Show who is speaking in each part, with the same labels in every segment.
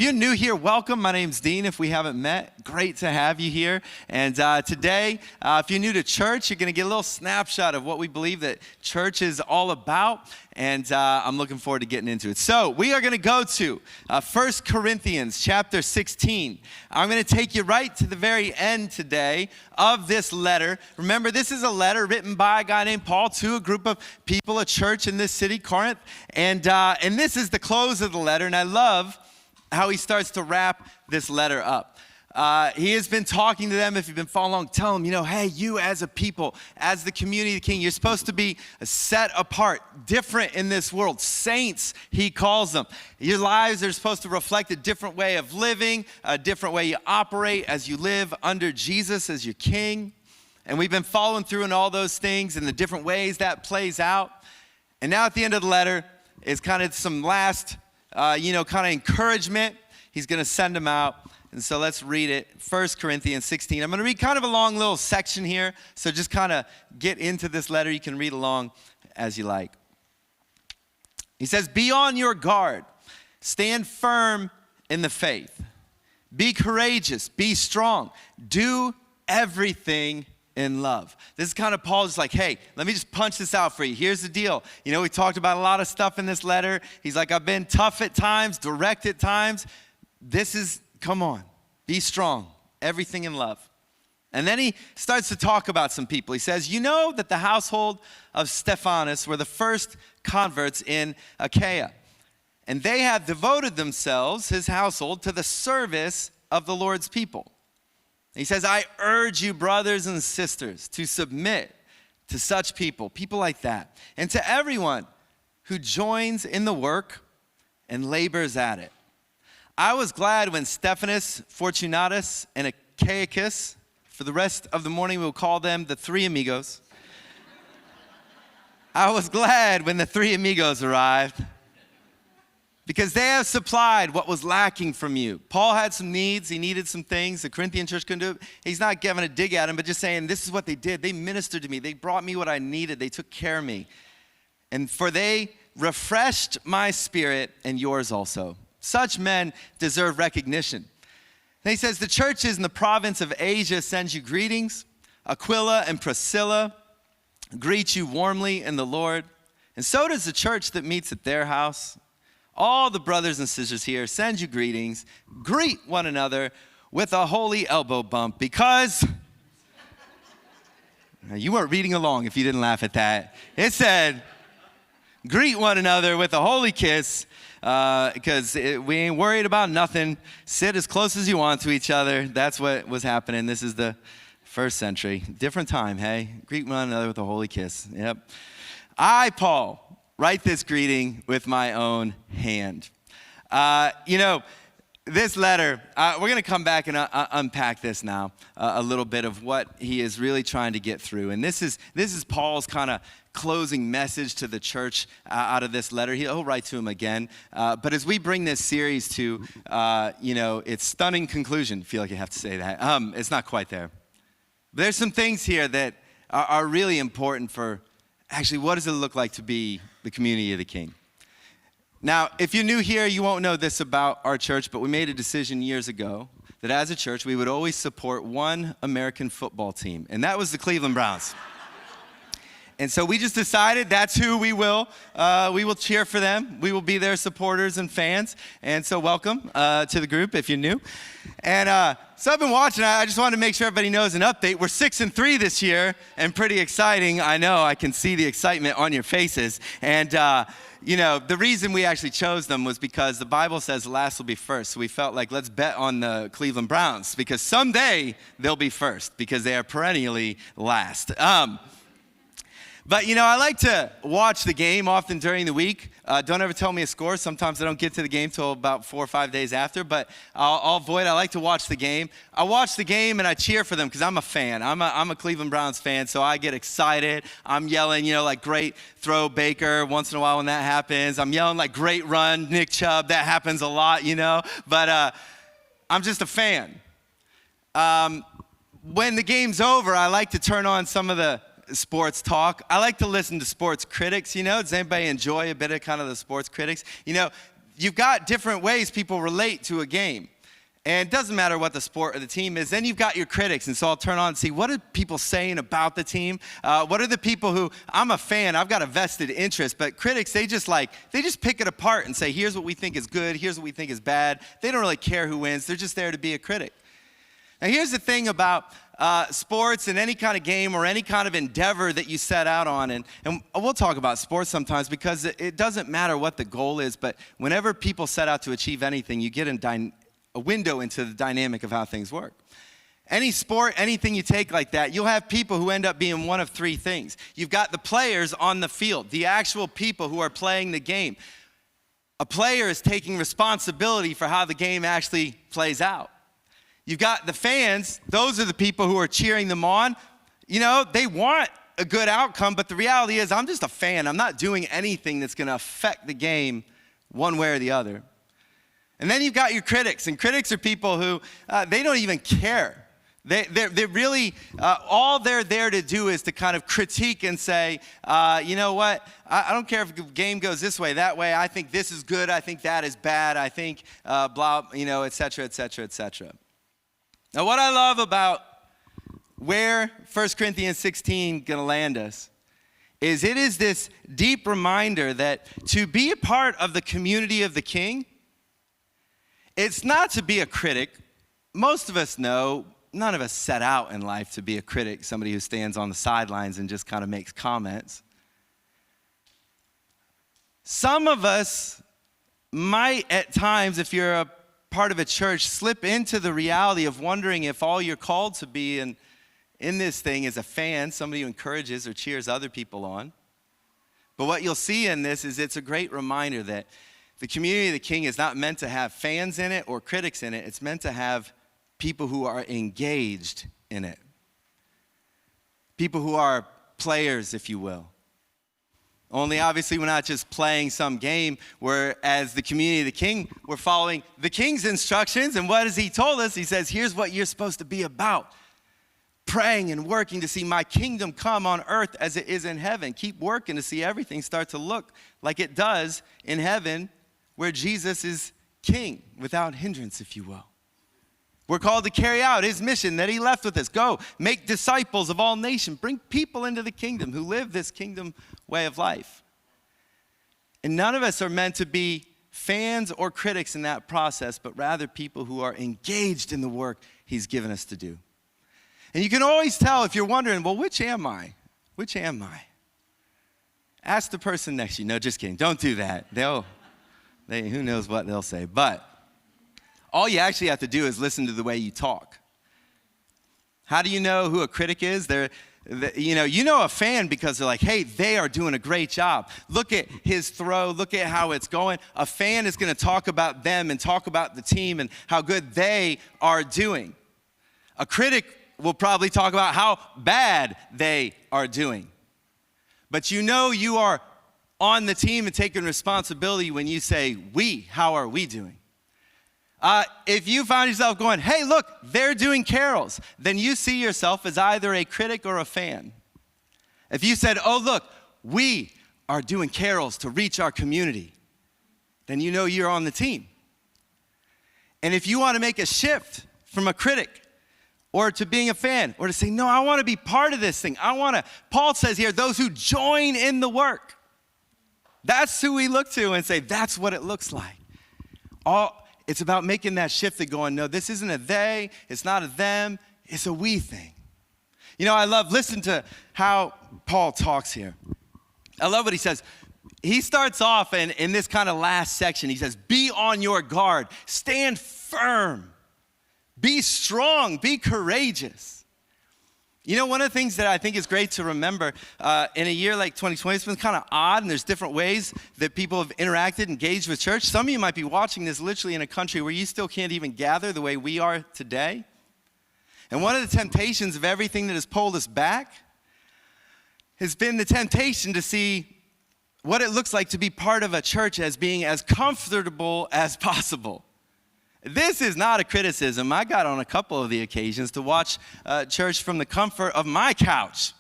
Speaker 1: If you're new here, welcome. My name's Dean. If we haven't met, great to have you here. And today, if you're new to church, you're going to get a little snapshot of what we believe that church is all about. And I'm looking forward to getting into it. So we are going to go to 1 Corinthians chapter 16. I'm going to take you right to the very end today of this letter. Remember, this is a letter written by a guy named Paul to a group of people, a church in this city, Corinth. And this is the close of the letter. And I love how he starts to wrap this letter up. He has been talking to them. If you've been following along, tell them, hey, you as a people, as the community of the King, you're supposed to be set apart, different in this world. Saints, he calls them. Your lives are supposed to reflect a different way of living, a different way you operate as you live under Jesus as your King. And we've been following through in all those things and the different ways that plays out. And now at the end of the letter is kind of some last kind of encouragement. He's going to send them out. And so let's read it. 1 Corinthians 16. I'm going to read kind of a long little section here. So just kind of get into this letter. You can read along as you like. He says, be on your guard. Stand firm in the faith. Be courageous. Be strong. Do everything in love. This is kind of Paul just like, hey, let me just punch this out for you. Here's the deal. We talked about a lot of stuff in this letter. He's like, I've been tough at times, direct at times. Come on, be strong, everything in love. And then he starts to talk about some people. He says, you know that the household of Stephanus were the first converts in Ikea. And they have devoted themselves, his household, to the service of the Lord's people. He says, I urge you, brothers and sisters, to submit to such people like that, and to everyone who joins in the work and labors at it. I was glad when Stephanus, Fortunatus, and Achaicus, for the rest of the morning we'll call them the three amigos. I was glad when the three amigos arrived, because they have supplied what was lacking from you. Paul had some needs. He needed some things. The Corinthian church couldn't do it. He's not giving a dig at him, but just saying, this is what they did. They ministered to me. They brought me what I needed. They took care of me. And for they refreshed my spirit and yours also. Such men deserve recognition. And he says, the churches in the province of Asia send you greetings. Aquila and Priscilla greet you warmly in the Lord. And so does the church that meets at their house. All the brothers and sisters here send you greetings. Greet one another with a holy elbow bump, because you weren't reading along if you didn't laugh at that. It said, greet one another with a holy kiss, because we ain't worried about nothing. Sit as close as you want to each other. That's what was happening. This is the first century. Different time, hey? Greet one another with a holy kiss. Yep. I, Paul, write this greeting with my own hand. This letter, we're going to come back and unpack this now, a little bit of what he is really trying to get through. And this is Paul's kind of closing message to the church out of this letter. He'll write to him again. But as we bring this series to, its stunning conclusion, I feel like you have to say that. It's not quite there. But there's some things here that are really important for, actually, what does it look like to be the community of the King? Now, if you're new here, you won't know this about our church, but we made a decision years ago that as a church, we would always support one American football team, and that was the Cleveland Browns. And so we just decided that's who we will cheer for them. We will be their supporters and fans. And so welcome to the group if you're new. And so I've been watching. I just wanted to make sure everybody knows an update. We're 6-3 this year, and pretty exciting. I know, I can see the excitement on your faces. And the reason we actually chose them was because the Bible says last will be first. So we felt like, let's bet on the Cleveland Browns, because someday they'll be first, because they are perennially last. But, I like to watch the game often during the week. Don't ever tell me a score. Sometimes I don't get to the game till about 4 or 5 days after, but I'll avoid. I like to watch the game. I watch the game and I cheer for them because I'm a fan. I'm a Cleveland Browns fan, so I get excited. I'm yelling, like great throw Baker once in a while when that happens. I'm yelling like great run Nick Chubb. That happens a lot, But I'm just a fan. When the game's over, I like to turn on some of the sports talk. I like to listen to sports critics, Does anybody enjoy a bit of kind of the sports critics? you've got different ways people relate to a game. And it doesn't matter what the sport or the team is. Then you've got your critics. And so I'll turn on and see, what are people saying about the team? What are the people who, I'm a fan, I've got a vested interest. But critics, they just pick it apart and say, here's what we think is good, here's what we think is bad. They don't really care who wins. They're just there to be a critic. Now here's the thing about sports and any kind of game or any kind of endeavor that you set out on. And we'll talk about sports sometimes because it doesn't matter what the goal is. But whenever people set out to achieve anything, you get a window into the dynamic of how things work. Any sport, anything you take like that, you'll have people who end up being one of three things. You've got the players on the field, the actual people who are playing the game. A player is taking responsibility for how the game actually plays out. You've got the fans, those are the people who are cheering them on. You know, they want a good outcome, but the reality is I'm just a fan. I'm not doing anything that's going to affect the game one way or the other. And then you've got your critics, and critics are people who, they don't even care. They're really, all they're there to do is to kind of critique and say, you know what, I don't care if the game goes this way, that way, I think this is good, I think that is bad, I think blah, you know, et cetera, et cetera, et cetera. Now what I love about where 1 Corinthians 16 gonna land us is it is this deep reminder that to be a part of the community of the King, it's not to be a critic. Most of us know, none of us set out in life to be a critic, somebody who stands on the sidelines and just kind of makes comments. Some of us might at times, if you're a part of a church, slip into the reality of wondering if all you're called to be in this thing is a fan, somebody who encourages or cheers other people on. But what you'll see in this is it's a great reminder that the community of the King is not meant to have fans in it or critics in it. It's meant to have people who are engaged in it. People who are players, if you will. Only obviously we're not just playing some game, where as the community of the King, we're following the King's instructions. And what has he told us? He says, here's what you're supposed to be about. Praying and working to see my kingdom come on earth as it is in heaven. Keep working to see everything start to look like it does in heaven, where Jesus is King without hindrance, if you will. We're called to carry out his mission that he left with us. Go, make disciples of all nations. Bring people into the kingdom who live this kingdom way of life. And none of us are meant to be fans or critics in that process, but rather people who are engaged in the work he's given us to do. And you can always tell if you're wondering, well, which am I? Which am I? Ask the person next to you. No, just kidding. Don't do that. Who knows what they'll say. But all you actually have to do is listen to the way you talk. How do you know who a critic is? You know a fan because they're like, hey, they are doing a great job. Look at his throw. Look at how it's going. A fan is going to talk about them and talk about the team and how good they are doing. A critic will probably talk about how bad they are doing. But you know you are on the team and taking responsibility when you say, we, how are we doing? If you find yourself going, hey, look, they're doing carols, then you see yourself as either a critic or a fan. If you said, oh, look, we are doing carols to reach our community, then you know you're on the team. And if you want to make a shift from a critic or to being a fan, or to say, no, I want to be part of this thing. Paul says here, those who join in the work. That's who we look to and say, that's what it looks like. It's about making that shift and going, no, this isn't a they, it's not a them, it's a we thing. You know, listen to how Paul talks here. I love what he says. He starts off in this kind of last section, he says, be on your guard, stand firm, be strong, be courageous. You know, one of the things that I think is great to remember in a year like 2020, it's been kind of odd, and there's different ways that people have interacted, engaged with church. Some of you might be watching this literally in a country where you still can't even gather the way we are today. And one of the temptations of everything that has pulled us back has been the temptation to see what it looks like to be part of a church as being as comfortable as possible. This is not a criticism. I got on a couple of the occasions to watch church from the comfort of my couch.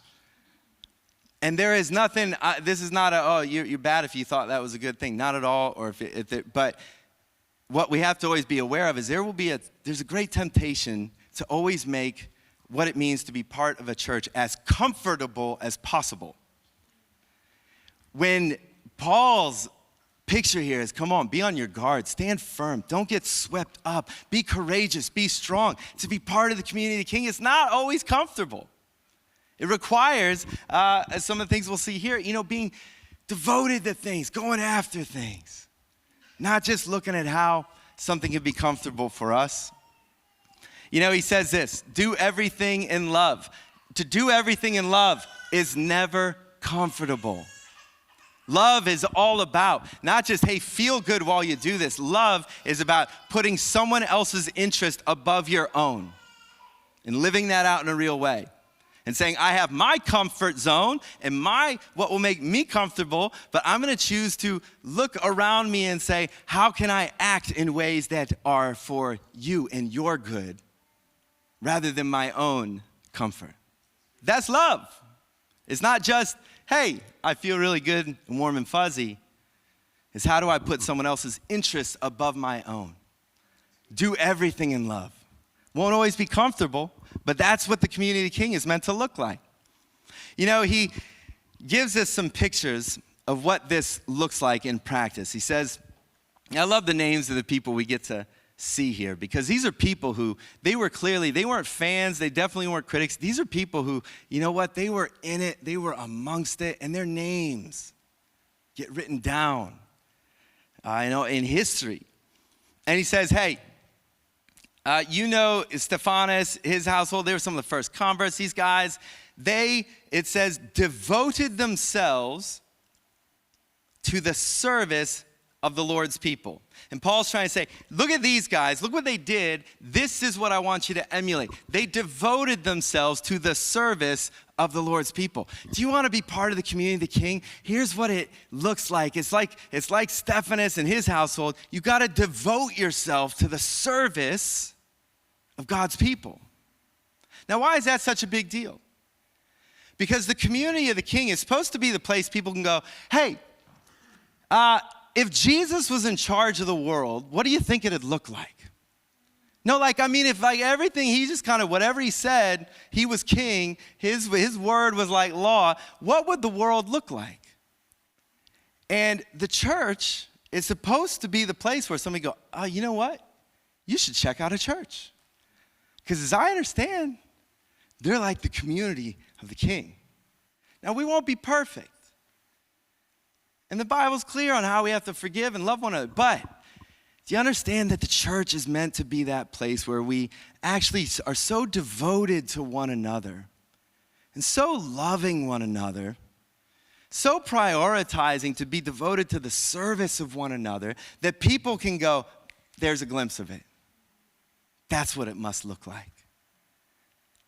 Speaker 1: And there is nothing, this is not you're bad if you thought that was a good thing. Not at all. But what we have to always be aware of is there's a great temptation to always make what it means to be part of a church as comfortable as possible. When Paul's picture here is, come on, be on your guard, stand firm, don't get swept up, be courageous, be strong. To be part of the community of the King, it's not always comfortable. It requires, as some of the things we'll see here, being devoted to things, going after things, not just looking at how something can be comfortable for us. He says this, do everything in love. To do everything in love is never comfortable. Love is all about not just, hey, feel good while you do this. Love is about putting someone else's interest above your own and living that out in a real way. And saying, I have my comfort zone and what will make me comfortable, but I'm going to choose to look around me and say, how can I act in ways that are for you and your good rather than my own comfort? That's love. It's not just, hey, I feel really good and warm and fuzzy. It's how do I put someone else's interests above my own? Do everything in love. Won't always be comfortable, but that's what the community of the King is meant to look like. He gives us some pictures of what this looks like in practice. He says, I love the names of the people we get to see here, because these are people who, they weren't fans, they definitely weren't critics. These are people who, they were in it, they were amongst it, and their names get written down, in history. And he says, hey, Stephanus, his household, they were some of the first converts. These guys, it says, devoted themselves to the service of the Lord's people. And Paul's trying to say, look at these guys, look what they did. This is what I want you to emulate. They devoted themselves to the service of the Lord's people. Do you want to be part of the community of the King? Here's what it looks like. It's like Stephanus and his household. You got to devote yourself to the service of God's people. Now, why is that such a big deal? Because the community of the King is supposed to be the place people can go, hey, if Jesus was in charge of the world, what do you think it'd look like? No, if everything, he just kind of, whatever he said, he was king, his word was like law, what would the world look like? And the church is supposed to be the place where somebody go, oh, you know what? You should check out a church. Because as I understand, they're like the community of the King. Now, we won't be perfect. And the Bible's clear on how we have to forgive and love one another. But do you understand that the church is meant to be that place where we actually are so devoted to one another and so loving one another, so prioritizing to be devoted to the service of one another that people can go, there's a glimpse of it. That's what it must look like.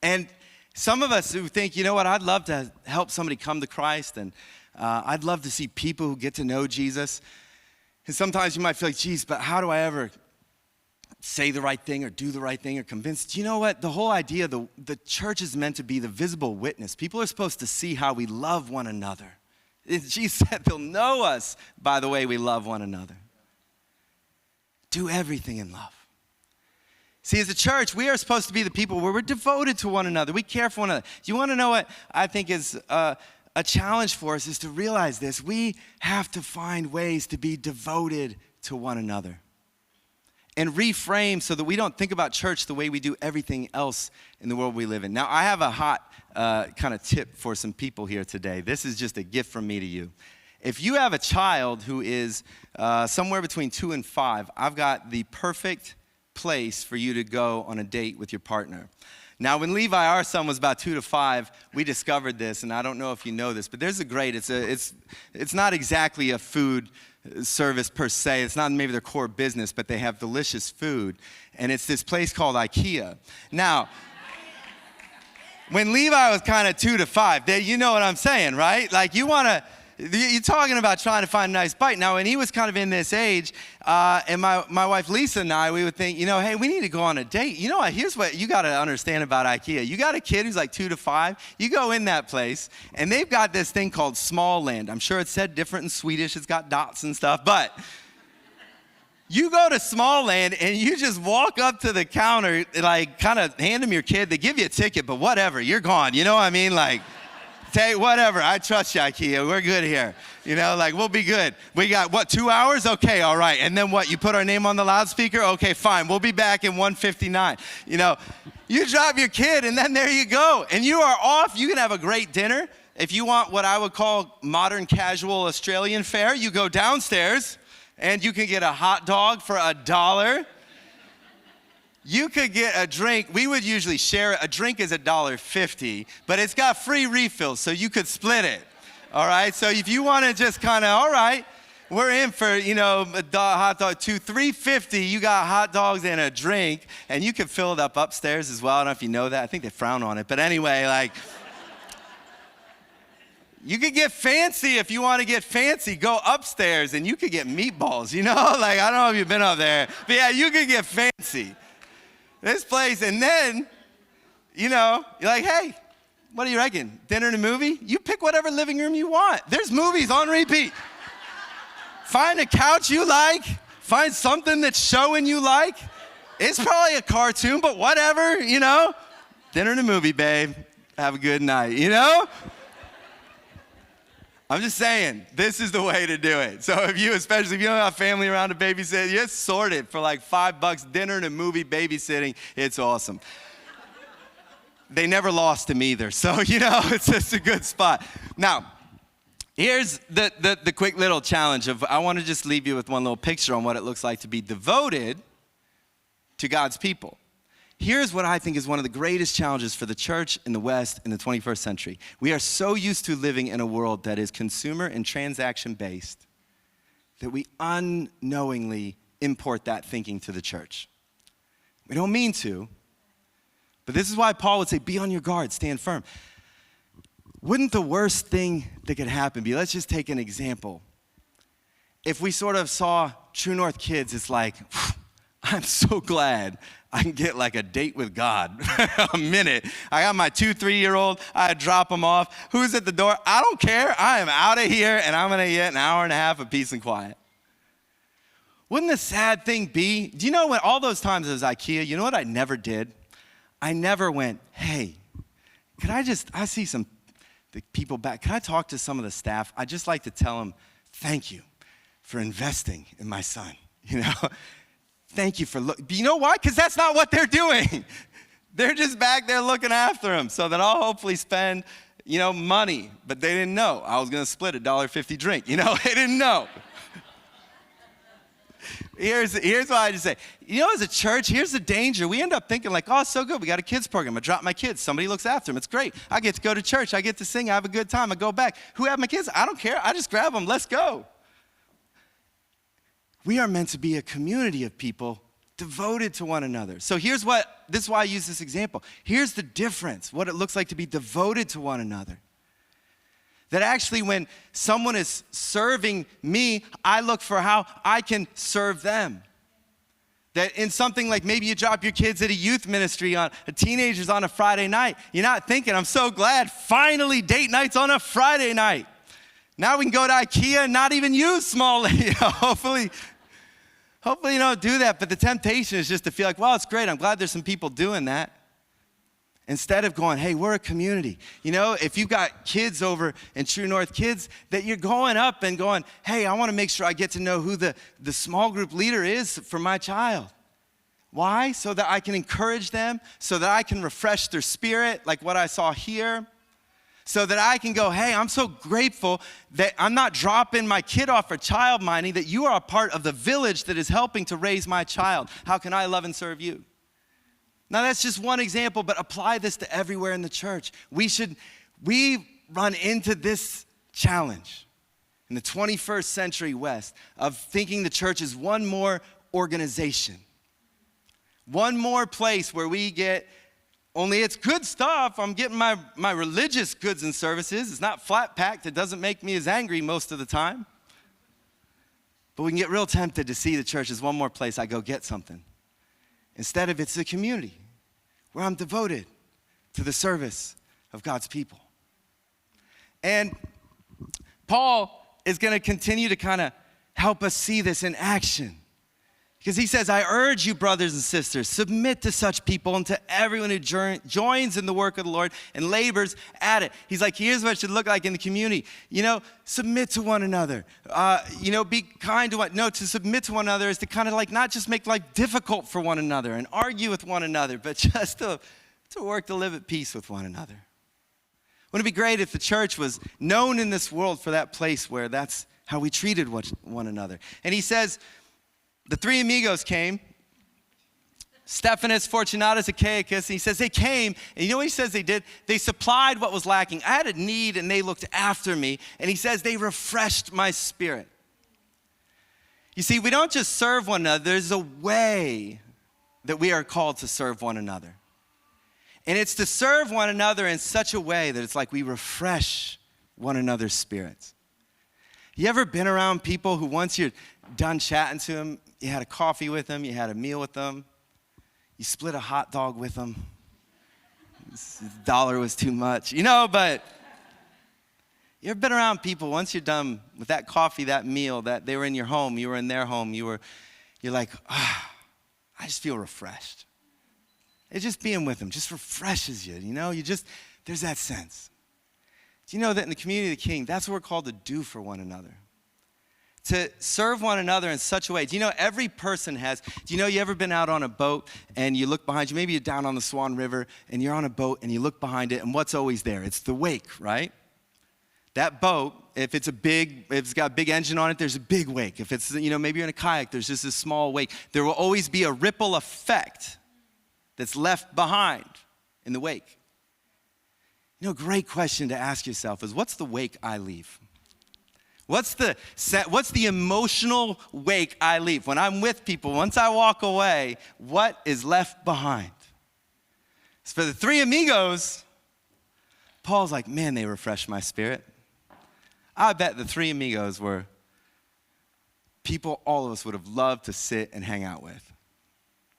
Speaker 1: And some of us who think, you know what, I'd love to help somebody come to Christ, and I'd love to see people who get to know Jesus. And sometimes you might feel like, geez, but how do I ever say the right thing or do the right thing or convince? Do you know what? The whole idea, the church is meant to be the visible witness. People are supposed to see how we love one another. Jesus said they'll know us by the way we love one another. Do everything in love. See, as a church, we are supposed to be the people where we're devoted to one another. We care for one another. Do you want to know what I think is a challenge for us is to realize this. We have to find ways to be devoted to one another and reframe so that we don't think about church the way we do everything else in the world we live in. Now, I have a hot kind of tip for some people here today. This is just a gift from me to you. If you have a child who is somewhere between 2 and 5, I've got the perfect place for you to go on a date with your partner. Now, when Levi, our son, was about 2 to 5, we discovered this, and I don't know if you know this, but there's a great, it's not exactly a food service per se. It's not maybe their core business, but they have delicious food, and it's this place called Ikea. Now, when Levi was kind of 2 to 5, you know what I'm saying, right? Like you're talking about trying to find a nice bite. Now, when he was kind of in this age, and my wife Lisa and I, we would think, hey, we need to go on a date. You know what? Here's what you got to understand about Ikea. You got a kid who's like 2 to 5. You go in that place, and they've got this thing called Small Land. I'm sure it's said different in Swedish. It's got dots and stuff, but You go to Small Land and you just walk up to the counter, like kind of hand them your kid. They give you a ticket, but whatever, you're gone. You know what I mean? Like, take whatever. I trust you, Ikea. We're good here. You know, like we'll be good. We got, what, 2 hours? Okay, all right. And then what, you put our name on the loudspeaker? Okay, fine. We'll be back in 1:59. You know, you drop your kid and then there you go. And you are off. You can have a great dinner. If you want what I would call modern casual Australian fare, you go downstairs. And you can get a hot dog for $1. You could get a drink. We would usually share it. A drink is $1.50, but it's got free refills, so you could split it. All right? So if you want to just kind of, all right, we're in for, you know, a hot dog, $3.50. You got hot dogs and a drink, and you can fill it up upstairs as well. I don't know if you know that. I think they frown on it. But anyway, like, you could get fancy if you want to get fancy. Go upstairs and you could get meatballs, you know? Like, I don't know if you've been up there. But yeah, you could get fancy. This place, and then, you know, you're like, hey, what do you reckon? Dinner and a movie? You pick whatever living room you want. There's movies on repeat. Find a couch you like. Find something that's showing you like. It's probably a cartoon, but whatever, you know? Dinner and a movie, babe. Have a good night, you know? I'm just saying, this is the way to do it. So if you, especially if you don't have family around to babysit, you just sort it for like $5, dinner and a movie, babysitting. It's awesome. They never lost him either. So, you know, it's just a good spot. Now, here's the quick little challenge of, I want to just leave you with one little picture on what it looks like to be devoted to God's people. Here's what I think is one of the greatest challenges for the church in the West in the 21st century. We are so used to living in a world that is consumer and transaction-based that we unknowingly import that thinking to the church. We don't mean to, but this is why Paul would say, be on your guard, stand firm. Wouldn't the worst thing that could happen be, let's just take an example. If we sort of saw True North kids, it's like, I'm so glad I can get like a date with God. A minute. I got my 2-3-year-old. I drop them off. Who's at the door? I don't care. I am out of here, and I'm going to get an hour and a half of peace and quiet. Wouldn't the sad thing be, do you know when all those times I was Ikea, you know what I never did? I never went, hey, could I see some the people back. Can I talk to some of the staff? I'd just like to tell them, thank you for investing in my son, you know? Thank you for you know why? Because that's not what they're doing. They're just back there looking after him so that I'll hopefully spend, you know, money. But they didn't know I was going to split a $1.50 drink. You know, they didn't know. Here's what I just say. You know, as a church, here's the danger. We end up thinking like, oh, it's so good. We got a kids program. I drop my kids. Somebody looks after them. It's great. I get to go to church. I get to sing. I have a good time. I go back. Who have my kids? I don't care. I just grab them. Let's go. We are meant to be a community of people devoted to one another. So this is why I use this example. Here's the difference, what it looks like to be devoted to one another. That actually when someone is serving me, I look for how I can serve them. That in something like maybe you drop your kids at a youth ministry on teenagers on a Friday night, you're not thinking, I'm so glad finally date night's on a Friday night. Now we can go to Ikea and not even use small, hopefully you don't do that, but the temptation is just to feel like, well, it's great. I'm glad there's some people doing that. Instead of going, hey, we're a community. You know, if you've got kids over in True North Kids, that you're going up and going, hey, I want to make sure I get to know who the small group leader is for my child. Why? So that I can encourage them, so that I can refresh their spirit, like what I saw here. So that I can go, hey, I'm so grateful that I'm not dropping my kid off for child minding, that you are a part of the village that is helping to raise my child. How can I love and serve you? Now that's just one example, but apply this to everywhere in the church. We run into this challenge in the 21st century West of thinking the church is one more organization. One more place where we get only it's good stuff. I'm getting my religious goods and services. It's not flat packed. It doesn't make me as angry most of the time. But we can get real tempted to see the church as one more place I go get something. Instead of it's a community where I'm devoted to the service of God's people. And Paul is going to continue to kind of help us see this in action Because he says, I urge you, brothers and sisters, submit to such people and to everyone who joins in the work of the Lord and labors at it. He's like, here's what it should look like in the community. Submit to one another. Be kind to one. No, to submit to one another is to kind of like not just make life difficult for one another and argue with one another, but just to work to live at peace with one another. Wouldn't it be great if the church was known in this world for that place where that's how we treated one another? And he says, the three amigos came, Stephanus, Fortunatus, Achaicus, and he says they came, and you know what he says they did? They supplied what was lacking. I had a need, and they looked after me, and he says they refreshed my spirit. You see, we don't just serve one another. There's a way that we are called to serve one another. And it's to serve one another in such a way that it's like we refresh one another's spirits. You ever been around people who once you're done chatting to them, you had a coffee with them, you had a meal with them, you split a hot dog with them, the dollar was too much, but you ever been around people, once you're done with that coffee, that meal, that they were in your home, you were in their home, you're like, I just feel refreshed. It's just being with them just refreshes you, there's that sense. Do you know that in the community of the King, that's what we're called to do for one another? To serve one another in such a way. Do you know every person has, you ever been out on a boat and you look behind you, maybe you're down on the Swan River and you're on a boat and you look behind it and what's always there? It's the wake, right? That boat, if it's got a big engine on it, there's a big wake. If it's, maybe you're in a kayak, there's just a small wake. There will always be a ripple effect that's left behind in the wake. Great question to ask yourself is, what's the wake I leave? What's the emotional wake I leave? When I'm with people, once I walk away, what is left behind? So for the three amigos, Paul's like, man, they refreshed my spirit. I bet the three amigos were people all of us would have loved to sit and hang out with.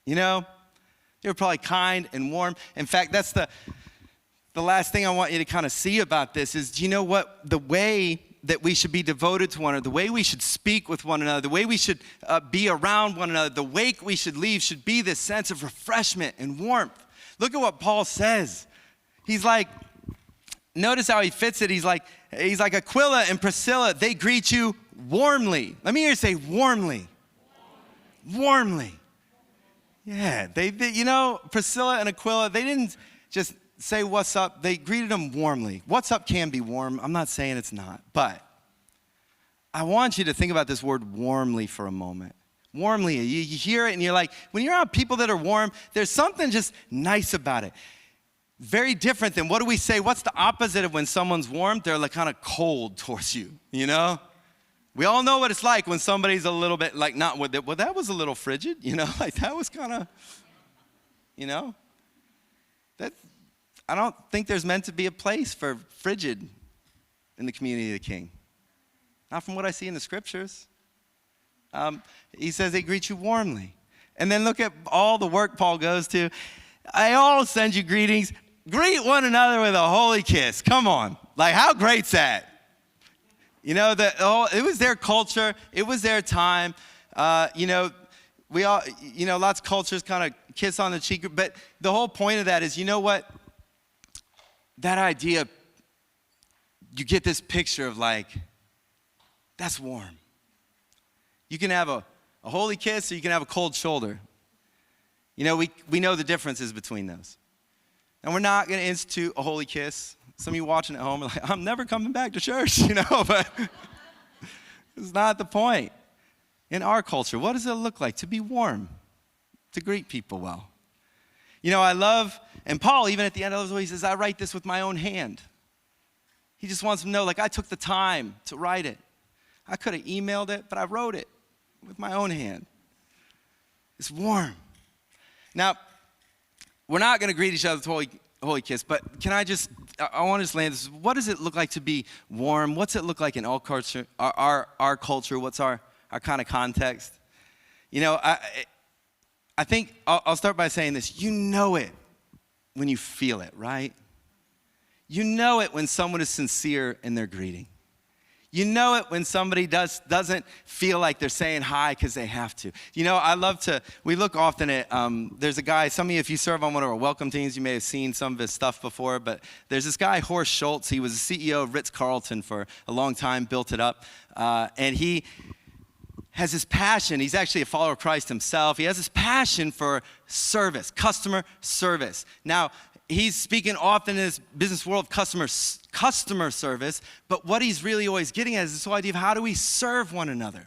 Speaker 1: They were probably kind and warm. In fact, that's the last thing I want you to kind of see about this is, do you know what? The way that we should be devoted to one another, the way we should speak with one another, the way we should be around one another, the wake we should leave should be this sense of refreshment and warmth. Look at what Paul says. He's like, notice how he fits it. He's like Aquila and Priscilla, they greet you warmly. Let me hear you say warmly. Warmly. Yeah, they Priscilla and Aquila, they didn't just say what's up. They greeted them warmly. What's up can be warm. I'm not saying it's not. But I want you to think about this word warmly for a moment. Warmly, you hear it and you're like, when you're around people that are warm, there's something just nice about it. Very different than, what do we say? What's the opposite of when someone's warm? They're like kind of cold towards you, We all know what it's like when somebody's a little bit like not with it. Well, that was a little frigid, like that was kind of, that. I don't think there's meant to be a place for frigid in the community of the King. Not from what I see in the scriptures. He says they greet you warmly. And then look at all the work Paul goes to. I all send you greetings. Greet one another with a holy kiss. Come on. Like, how great's that? It was their culture. It was their time. We all, lots of cultures kind of kiss on the cheek. But the whole point of that is, you know what? That idea, you get this picture of like, that's warm. You can have a holy kiss or you can have a cold shoulder. We know the differences between those. And we're not going to institute a holy kiss. Some of you watching at home are like, I'm never coming back to church, but it's not the point. In our culture, what does it look like to be warm, to greet people well? I love, and Paul, even at the end of the way, he says, I write this with my own hand. He just wants them to know, like, I took the time to write it. I could have emailed it, but I wrote it with my own hand. It's warm. Now, we're not going to greet each other with holy kiss, but I want to just land this. What does it look like to be warm? What's it look like in our culture, our culture? What's our kind of context? I think I'll start by saying this. You know it when you feel it, right? You know it when someone is sincere in their greeting. You know it when somebody doesn't feel like they're saying hi because they have to. You know, we look often at, there's a guy, some of you, if you serve on one of our welcome teams, you may have seen some of his stuff before, but there's this guy, Schultz. He was the CEO of Ritz Carlton for a long time, built it up, and he has this passion. He's actually a follower of Christ himself. He has this passion for service, customer service. Now, he's speaking often in this business world of customer service, but what he's really always getting at is this whole idea of how do we serve one another.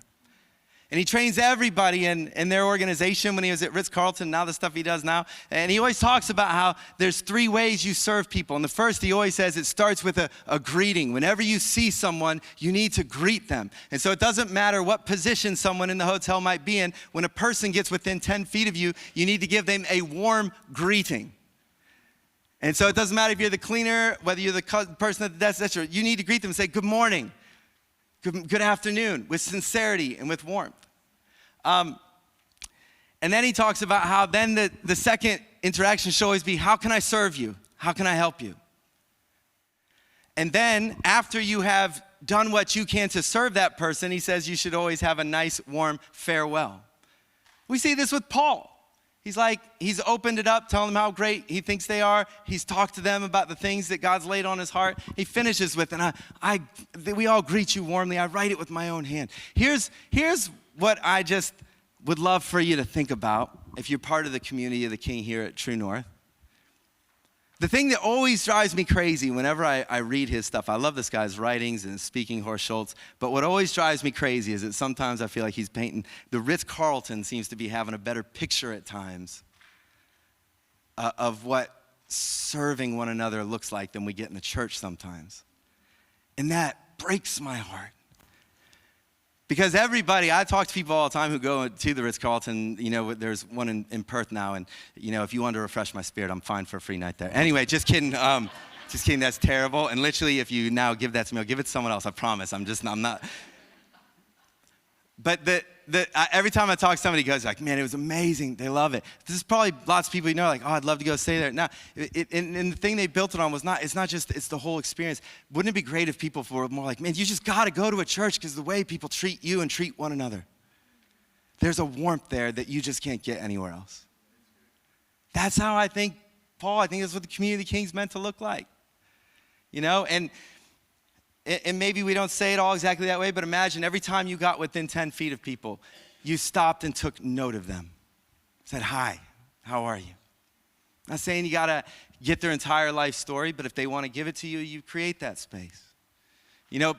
Speaker 1: And he trains everybody in their organization when he was at Ritz Carlton, now the stuff he does now. And he always talks about how there's 3 ways you serve people. And the first, he always says, it starts with a greeting. Whenever you see someone, you need to greet them. And so it doesn't matter what position someone in the hotel might be in. When a person gets within 10 feet of you, you need to give them a warm greeting. And so it doesn't matter if you're the cleaner, whether you're the person at the desk, etc. You need to greet them and say, good morning, good afternoon, with sincerity and with warmth. And then he talks about how then the second interaction should always be, how can I serve you? How can I help you? And then after you have done what you can to serve that person, he says you should always have a nice, warm farewell. We see this with Paul. He's opened it up, telling them how great he thinks they are. He's talked to them about the things that God's laid on his heart. He finishes with, and we all greet you warmly. I write it with my own hand. Here's what I just would love for you to think about if you're part of the community of the King here at True North. The thing that always drives me crazy whenever I read his stuff, I love this guy's writings and speaking, Schultz, but what always drives me crazy is that sometimes I feel like he's painting, the Ritz Carlton seems to be having a better picture at times of what serving one another looks like than we get in the church sometimes. And that breaks my heart. Because I talk to people all the time who go to the Ritz Carlton. You know, there's one in Perth now, and you know, if you want to refresh my spirit, I'm fine for a free night there. Anyway, just kidding. Just kidding. That's terrible. And literally, if you now give that to me, I'll give it to someone else. I promise. I'm not. But every time I talk to somebody, goes like, man, it was amazing. They love it. This is probably lots of people you know, like, oh, I'd love to go stay there. Now, and the thing they built it on it's not just, it's the whole experience. Wouldn't it be great if people were more like, man, you just got to go to a church because the way people treat you and treat one another. There's a warmth there that you just can't get anywhere else. That's how I think, Paul, I think that's what the community of the King's meant to look like. You know, and maybe we don't say it all exactly that way, but imagine every time you got within 10 feet of people, you stopped and took note of them. Said, hi, how are you? I'm not saying you got to get their entire life story, but if they want to give it to you, you create that space. You know,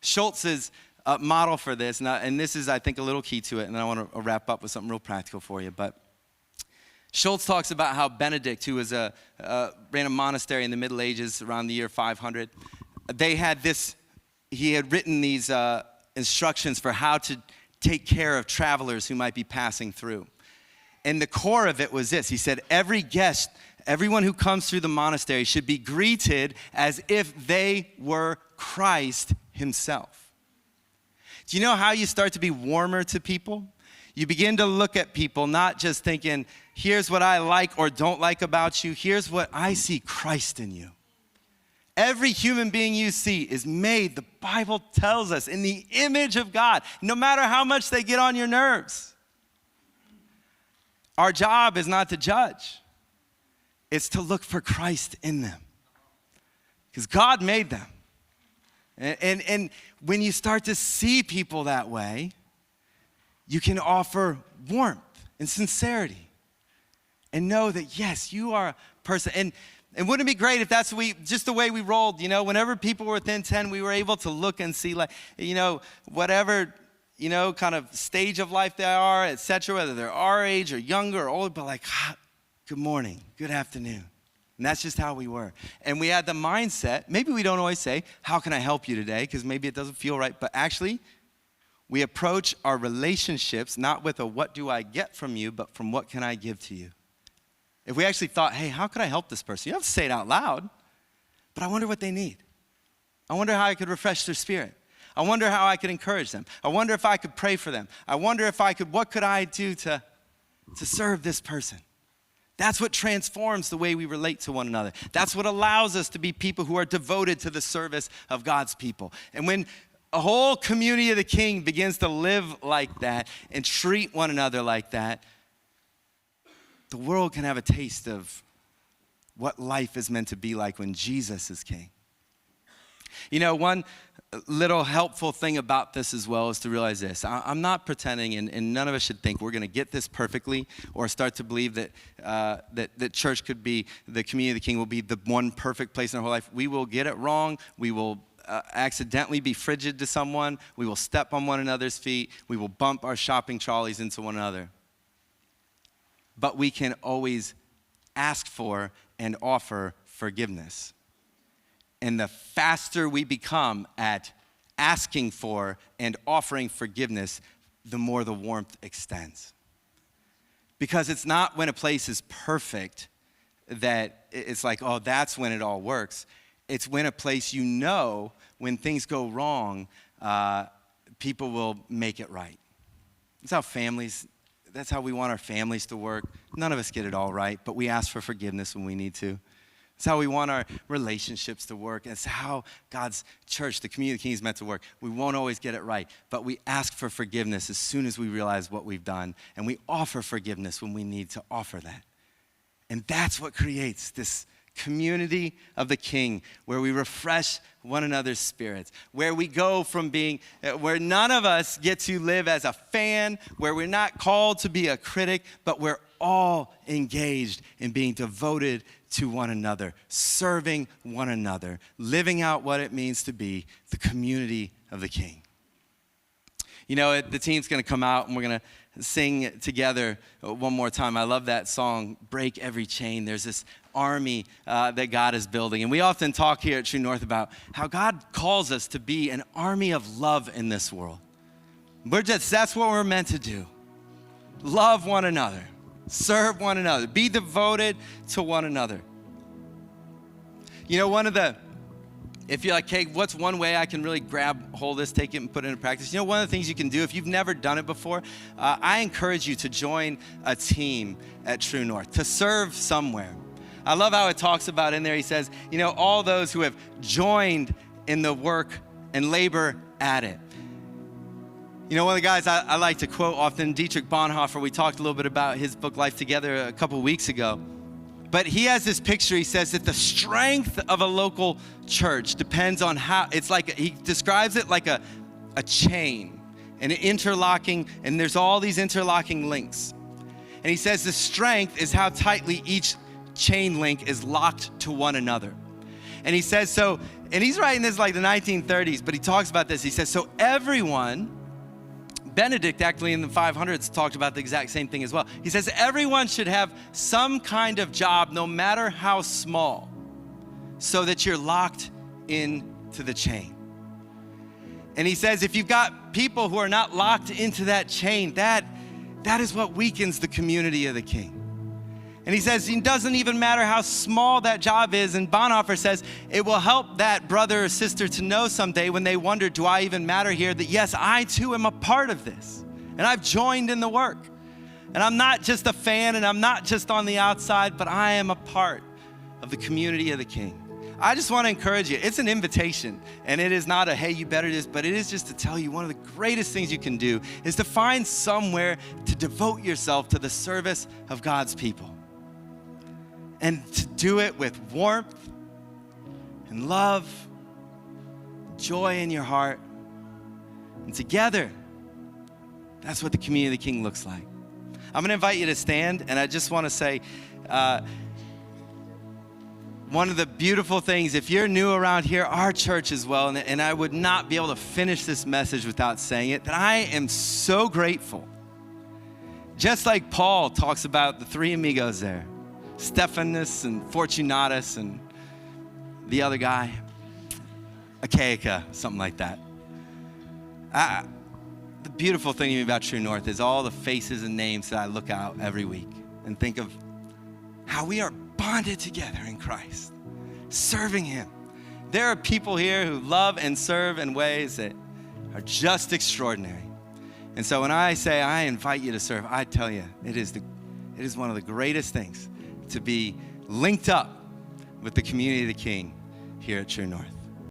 Speaker 1: Schultz's model for this, and this is, I think, a little key to it, and I want to wrap up with something real practical for you, but Schultz talks about how Benedict, who was ran a monastery in the Middle Ages around the year 500, he had written these instructions for how to take care of travelers who might be passing through. And the core of it was this. He said, every guest, everyone who comes through the monastery should be greeted as if they were Christ himself. Do you know how you start to be warmer to people? You begin to look at people, not just thinking, here's what I like or don't like about you. Here's what I see Christ in you. Every human being you see is made, the Bible tells us, in the image of God, no matter how much they get on your nerves. Our job is not to judge. It's to look for Christ in them. Because God made them. And when you start to see people that way, you can offer warmth and sincerity. And know that, yes, you are a person. And wouldn't it be great if that's just the way we rolled, you know, whenever people were within 10, we were able to look and see, like, you know, whatever, you know, kind of stage of life they are, et cetera, whether they're our age or younger or older, but like, good morning, good afternoon. And that's just how we were. And we had the mindset, maybe we don't always say, how can I help you today? Because maybe it doesn't feel right, but actually, we approach our relationships not with a what do I get from you, but from what can I give to you. If we actually thought, hey, how could I help this person? You don't have to say it out loud, but I wonder what they need. I wonder how I could refresh their spirit. I wonder how I could encourage them. I wonder if I could pray for them. I wonder what could I do to serve this person? That's what transforms the way we relate to one another. That's what allows us to be people who are devoted to the service of God's people. And when a whole community of the King begins to live like that and treat one another like that, the world can have a taste of what life is meant to be like when Jesus is king. You know, one little helpful thing about this as well is to realize this. I'm not pretending, and none of us should think we're going to get this perfectly or start to believe that that church could be, the community of the King will be the one perfect place in our whole life. We will get it wrong. We will accidentally be frigid to someone. We will step on one another's feet. We will bump our shopping trolleys into one another. But we can always ask for and offer forgiveness. And the faster we become at asking for and offering forgiveness, the more the warmth extends. Because it's not when a place is perfect that it's like, oh, that's when it all works. It's when a place, you know, when things go wrong, people will make it right. That's how we want our families to work. None of us get it all right, but we ask for forgiveness when we need to. It's how we want our relationships to work. It's how God's church, the community of the King, is meant to work. We won't always get it right, but we ask for forgiveness as soon as we realize what we've done, and we offer forgiveness when we need to offer that. And that's what creates this community of the King, where we refresh one another's spirits, where we go from being, where none of us get to live as a fan, where we're not called to be a critic, but we're all engaged in being devoted to one another, serving one another, living out what it means to be the community of the King. You know, the team's going to come out and we're going to sing together one more time. I love that song, Break Every Chain. There's this army that God is building. And we often talk here at True North about how God calls us to be an army of love in this world. That's what we're meant to do. Love one another. Serve one another. Be devoted to one another. You know, if you're like, hey, what's one way I can really grab hold of this, take it and put it into practice? You know, one of the things you can do, if you've never done it before, I encourage you to join a team at True North, to serve somewhere. I love how it talks about in there, he says, you know, all those who have joined in the work and labor at it. You know, one of the guys I like to quote often, Dietrich Bonhoeffer, we talked a little bit about his book Life Together a couple weeks ago. But he has this picture, he says that the strength of a local church depends on how, it's like, he describes it like a chain, and interlocking, and there's all these interlocking links. And he says the strength is how tightly each chain link is locked to one another. And he says so, and he's writing this like the 1930s, but he talks about this. He says, so everyone, Benedict actually in the 500s talked about the exact same thing as well. He says everyone should have some kind of job, no matter how small, so that you're locked into the chain. And he says if you've got people who are not locked into that chain, that is what weakens the community of the King. And he says it doesn't even matter how small that job is. And Bonhoeffer says it will help that brother or sister to know someday when they wonder, do I even matter here? That yes, I too am a part of this. And I've joined in the work. And I'm not just a fan and I'm not just on the outside, but I am a part of the community of the King. I just want to encourage you. It's an invitation. And it is not a, hey, you better do this, but it is just to tell you one of the greatest things you can do is to find somewhere to devote yourself to the service of God's people. And to do it with warmth and love, joy in your heart. And together, that's what the community of the King looks like. I'm going to invite you to stand, and I just want to say, one of the beautiful things, if you're new around here, our church as well, and I would not be able to finish this message without saying it, that I am so grateful. Just like Paul talks about the three amigos there, Stephanus and Fortunatus and the other guy, Ikea, something like that. The beautiful thing about True North is all the faces and names that I look out every week and think of how we are bonded together in Christ, serving Him. There are people here who love and serve in ways that are just extraordinary. And so when I say I invite you to serve, I tell you, it is one of the greatest things to be linked up with the community of the King here at True North.